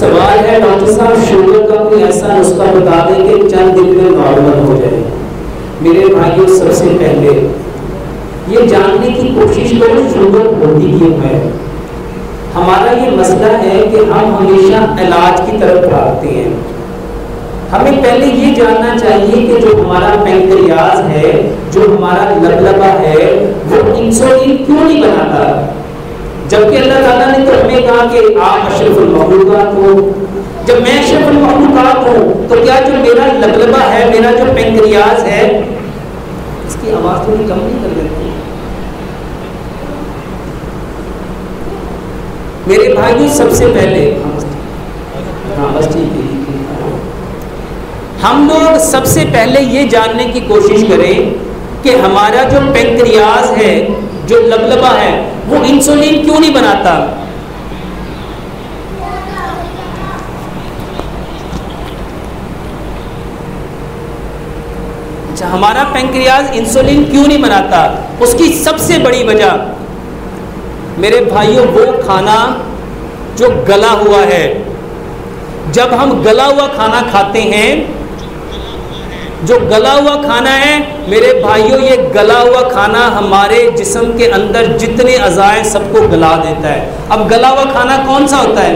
सवाल है डॉक्टर साहब, शुगर का कोई ऐसा नुस्खा बता दें कि चंद दिन में नॉर्मल हो जाए। मेरे भाइयों, सबसे पहले ये जानने की कोशिश करो शुगर होती क्यों है। हमारा ये मसला है कि हम हमेशा इलाज की तरफ भागते हैं। हमें पहले ये जानना चाहिए कि जो हमारा पैंक्रियाज है, जो हमारा लबलबा है, वो इंसुलिन क्यों नहीं बनाता। जबकि अल्लाह ताला ने तो हमें कहा कि आप अशरफुल मखलूकात हो। जब मैं अशरफुल मखलूकात हूँ तो क्या जो मेरा लबलबा है, मेरा जो पैंक्रियाज है, इसकी आवाज़ थोड़ी कम नहीं कर देती। मेरे भाइयों, सबसे पहले हाँ बस ठीक है, हम लोग सबसे पहले ये जानने की कोशिश करें कि हमारा जो पैंक्रियाज है, जो लबलबा है, वो इंसुलिन क्यों नहीं बनाता। अच्छा, हमारा पैंक्रियाज इंसुलिन क्यों नहीं बनाता, उसकी सबसे बड़ी वजह मेरे भाइयों वो खाना जो गला हुआ है। जब हम गला हुआ खाना खाते हैं, जो गला हुआ खाना है मेरे भाइयों, ये गला हुआ खाना हमारे जिस्म के अंदर जितने अज़ाए सबको गला देता है। अब गला हुआ खाना कौन सा होता है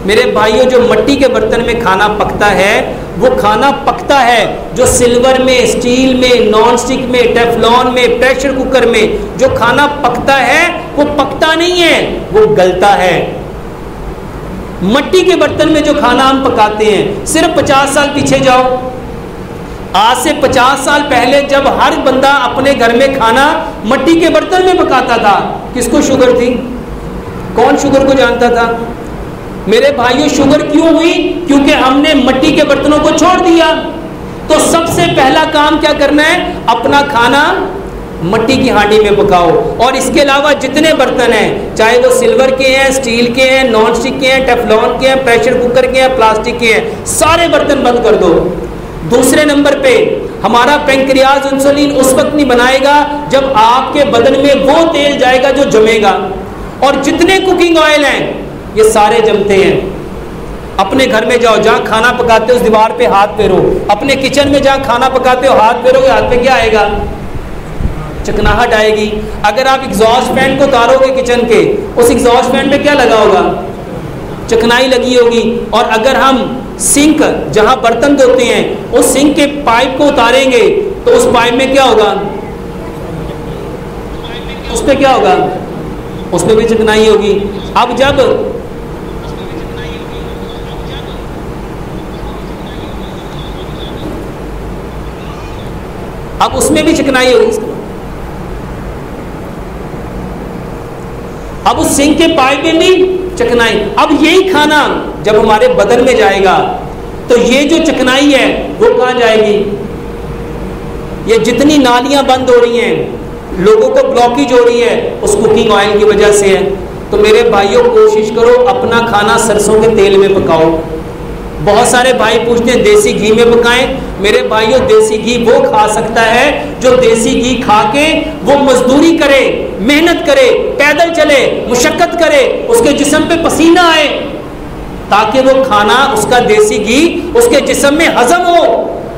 मेरे भाइयों? जो मिट्टी के बर्तन में खाना पकता है, वो खाना पकता है जो सिल्वर में, स्टील में, नॉन स्टिक में, टेफलॉन में, प्रेशर कुकर में जो खाना पकता है वो पकता नहीं है, वो गलता है। मिट्टी के बर्तन में जो खाना हम पकाते हैं, सिर्फ 50 साल पीछे जाओ, आज से 50 साल पहले जब हर बंदा अपने घर में खाना मिट्टी के बर्तन में पकाता था, किसको शुगर थी? कौन शुगर को जानता था? मेरे भाइयों, शुगर क्यों हुई? क्योंकि हमने मिट्टी के बर्तनों को छोड़ दिया। तो सबसे पहला काम क्या करना है? अपना खाना मिट्टी की हांडी में पकाओ। और इसके अलावा जितने बर्तन हैं, चाहे वो सिल्वर के हैं, स्टील के हैं, नॉन स्टिक के हैं, टेफलॉन के हैं, प्रेशर कुकर के हैं, प्लास्टिक के हैं, सारे बर्तन बंद कर दो। दूसरे नंबर पे हमारा पैंक्रियाज इंसुलिन उस वक्त नहीं बनाएगा जब आपके बदन में वो तेल जाएगा जो जमेगा। और जितने कुकिंग ऑयल हैं ये सारे जमते हैं। अपने घर में जाओ, जहाँ खाना पकाते हो उस दीवार पे हाथ फेरो। अपने किचन में जहाँ खाना पकाते हो हाथ फेरोगे, हाथ पे क्या आएगा? चिकनाहट आएगी। अगर आप एग्जॉस्ट फैन को उतारोगे किचन के, उस एग्जॉस्ट फैन पे क्या लगा होगा? चिकनाई लगी होगी। और अगर हम सिंक जहाँ बर्तन धोते हैं उस सिंक के पाइप को उतारेंगे तो उस पाइप में क्या होगा? उस पे क्या होगा? उसमें भी चिकनाई होगी। अब उसमें भी चिकनाई होगी। अब उस सिंक के पाइप में भी चिकनाई। अब यही खाना जब हमारे बदन में जाएगा तो ये जो चिकनाई है वो कहाँ जाएगी? ये जितनी नालियां बंद हो रही हैं, लोगों को ब्लॉकेज हो रही है, उस कुकिंग ऑयल की वजह से है। तो मेरे भाइयों, कोशिश करो अपना खाना सरसों के तेल में पकाओ। बहुत सारे भाई पूछते हैं देसी घी में पकाएं। मेरे भाइयों, देसी घी वो खा सकता है जो देसी घी खा के वो मजदूरी करे, मेहनत करे, पैदल चले, मुशक्कत करे, उसके जिस्म पे पसीना आए, ताकि वो खाना, उसका देसी घी उसके जिस्म में हजम हो।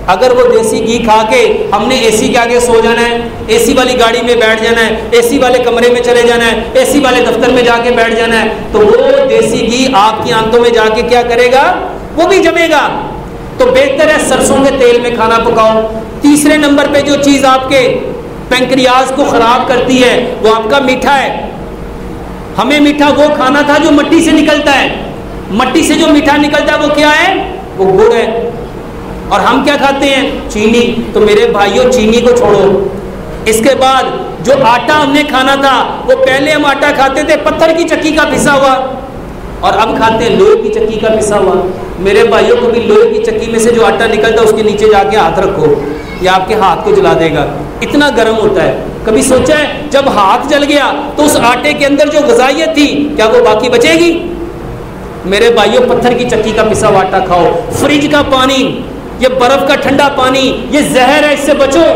अगर वो देसी घी खा के हमने एसी के आगे सो जाना है, एसी वाली गाड़ी में बैठ जाना है, एसी वाले कमरे में चले जाना है, एसी वाले दफ्तर में जाके बैठ जाना है, तो वो देसी घी आपकी आंतों में जाके क्या करेगा? वो भी जमेगा। तो बेहतर है सरसों के तेल में खाना पकाओ। तीसरे नंबर पे जो चीज़ आपके पैंक्रियाज को खराब करती है वो आपका मीठा है। हमें मीठा वो खाना था जो मिट्टी से निकलता है। मिट्टी से जो मीठा निकलता है वो क्या है? वो गुड़ है। और हम क्या खाते हैं? चीनी। तो मेरे भाइयों, चीनी को छोड़ो। इसके बाद जो आटा हमने खाना था, वो पहले हम आटा खाते थे पत्थर की चक्की का पिसा हुआ, और अब खाते हैं लोहे की चक्की का पिसा हुआ। मेरे भाइयों, कभी लोहे की चक्की में से जो आटा निकलता है उसके नीचे जाके हाथ रखो, या आपके हाथ को जला देगा, इतना गर्म होता है। कभी सोचा है जब हाथ जल गया तो उस आटे के अंदर जो ग़िज़ाइयत थी क्या वो बाकी बचेगी? मेरे भाइयों, पत्थर की चक्की का पिसा हुआ आटा खाओ। फ्रिज का पानी, ये बर्फ का ठंडा पानी, ये जहर है, इससे बचो,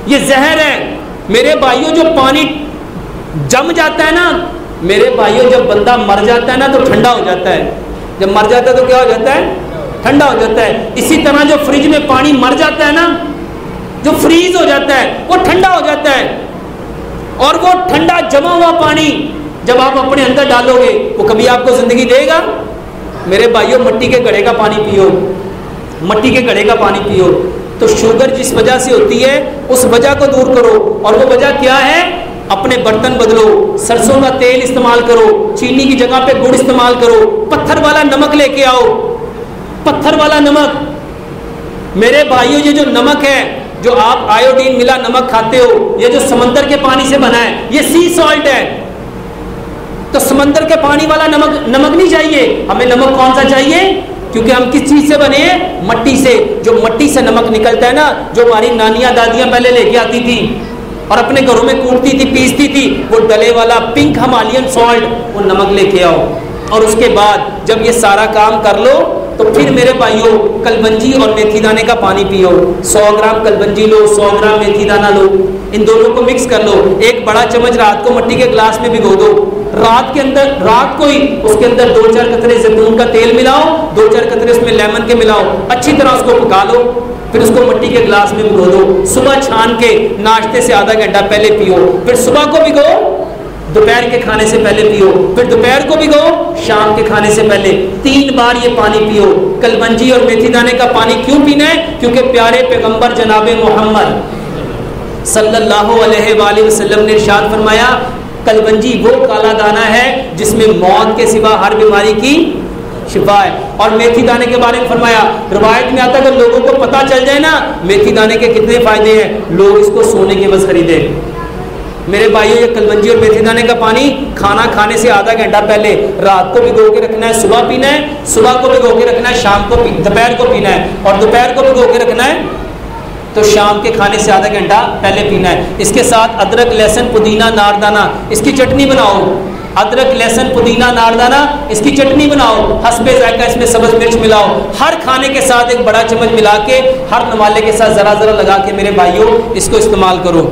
ये जहर है। मेरे भाइयों, जो पानी जम जाता है ना, मेरे भाइयों, जब बंदा मर जाता है ना तो ठंडा हो जाता है, जब मर जाता है तो क्या हो जाता है? ठंडा हो जाता है। इसी तरह जो फ्रिज में पानी मर जाता है ना, जो फ्रीज हो जाता है, वो ठंडा हो जाता है। और वो ठंडा जमा हुआ पानी जब आप अपने अंदर डालोगे, वो कभी आपको जिंदगी देगा? मेरे भाइयों, मिट्टी के घड़े का पानी पियो, मिट्टी के घड़े का पानी पियो। तो शुगर जिस वजह से होती है उस वजह को दूर करो। और वो वजह क्या है? अपने बर्तन बदलो, सरसों का तेल इस्तेमाल करो, चीनी की जगह पे गुड़ इस्तेमाल करो, पत्थर वाला नमक लेके आओ, पत्थर वाला नमक। मेरे भाइयों, ये जो नमक है, जो आप आयोडीन मिला नमक खाते हो, ये जो समंदर के पानी से बना है, ये सी सॉल्ट है। तो समंदर के पानी वाला नमक नहीं चाहिए हमें। नमक कौन सा चाहिए? क्योंकि हम किस चीज से बने हैं? मट्टी से। जो मट्टी से नमक निकलता है ना, जो हमारी नानियां दादियां पहले लेके आती थी और अपने घरों में कूटती थी, पीसती थी, वो डले वाला पिंक हिमालयन सॉल्ट, वो नमक लेके आओ। और उसके बाद जब ये सारा काम कर लो, तो फिर मेरे भाइयों, कलबंजी और मेथी दाने का पानी पियो। 100 ग्राम कलबंजी लो, 100 ग्राम मेथी दाना लो, इन दोनों को मिक्स कर लो। एक बड़ा चम्मच रात को मिट्टी के ग्लास में भिगो दो। रात को ही उसके अंदर 2-4 कतरे जैतून का तेल मिलाओ, 2-4 कतरे उसमें लेमन के मिलाओ, अच्छी तरह उसको पका लो, फिर उसको मिट्टी के ग्लास में भिगो दो। सुबह छान के नाश्ते से आधा घंटा पहले पियो, फिर सुबह को भिगो, दोपहर के खाने से पहले पियो, फिर दोपहर को भिगो, शाम के खाने से पहले। 3 बार ये पानी पियो। कलबंजी और मेथी दाने का पानी क्यों पीना है? क्योंकि प्यारे पैगंबर जनाबे मोहम्मद सल्लल्लाहु अलैहि वसल्लम ने इरशाद फरमाया, कलबंजी वो काला दाना है जिसमें मौत के सिवा हर बीमारी की शिफा है। और मेथी दाने के बारे में फरमाया, रिवायत में आता है, अगर लोगों को पता चल जाए ना मेथी दाने के कितने फायदे हैं, लोग इसको सोने के बस खरीदे। मेरे भाइयों, ये कलबंजी और मेथी दाने का पानी खाना खाने से आधा घंटा पहले रात को भिगो के रखना है, सुबह पीना है, सुबह को भिगो के रखना है, शाम को दोपहर को पीना है, और दोपहर को भिगो के रखना है तो शाम के खाने से आधा घंटा पहले पीना है। इसके साथ अदरक, लहसुन, पुदीना, नारदाना, इसकी चटनी बनाओ। अदरक, लहसुन, पुदीना, नारदाना, इसकी चटनी बनाओ, हस्बे जायका इसमें सब्ज मिर्च मिलाओ। हर खाने के साथ एक बड़ा चम्मच मिला के, हर नवाले के साथ जरा जरा लगा के मेरे भाइयों इसको इस्तेमाल करो।